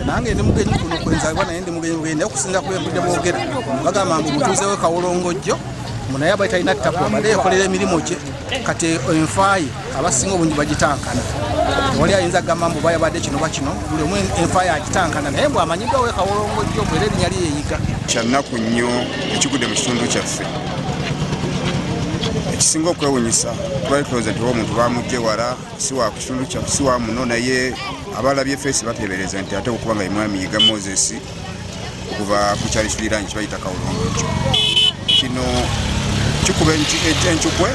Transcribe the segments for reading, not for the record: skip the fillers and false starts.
nange ndi mugenyi kuno kwenzalibwa naye ndi mugenyi naye okusinza kulembudde boogera bagamba mbu mutuuze we Kawolongojjo munaye aba talina ttako abadde yekolera emirimu gye kati enfaaye abasinga obungi bagitankana wali ayinza kugamba mbu bayabadde kino bakino buli omu enfaaye agitankana naye mbw amanyiddwa we Kawolongojjo mwera erinnya lyeyiga kyannaku nnyo ekigudde mu kitundu kyaffe ekisinga okwewunyisa twali tulowooza nti omuntu bamugye wala si wa kitundu kyaffe si wa muno naye abalabye feesi bateebereza nti ate okuba nga ye mwami Yiga Moses okuva ku kyali kiriranyi kibayita Kawolongojjo kino kikuba enkyukwe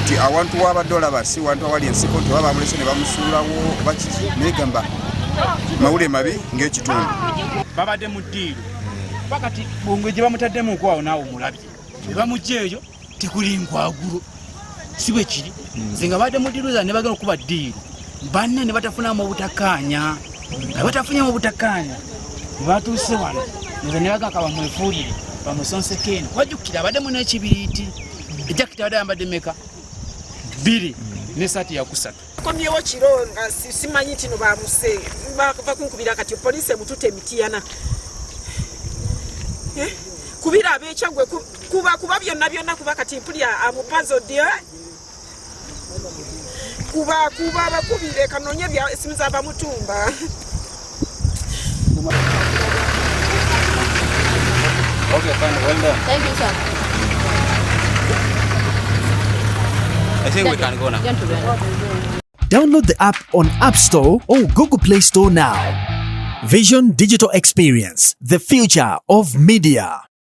nti awantu wabadde olaba si wantu awali ensiko nti baba bamulese ne bamusuulawo bakiki naye gamba mawule mabi ng'ekitundu babadde mu ddiiru pakati bongwe gye bamutaddemu okwawo naawe omulabye ne bamugja eyo tekuli nkwagulo si bwe kiri nze nga badde mu ddiiru za ne bagenda okuba ddiiru banne ne batafunamu obutakkaanya nga batafunyamu obutakkaanya ne batuuse wano nze ne bagaka bamwefuulire bamusonseko eno wajjukira abaddemu n'ekibiriiti ejakiti abadde ayambadde meka 2 n'essaati yakusatu komyewo kiro nga simanyi nti no bamuse bava kunkubira kati poliisi emutute Mityana kubira abekyagwe kuba byonna kuba kati mpulya amupazo dia kuba bakubire kanonye bya esimu z'abamutumba. Okay, fine, well done. Thank you, sir. I think we can go now. Download the app on App Store or Google Play Store now. Vision Digital Experience, the future of media.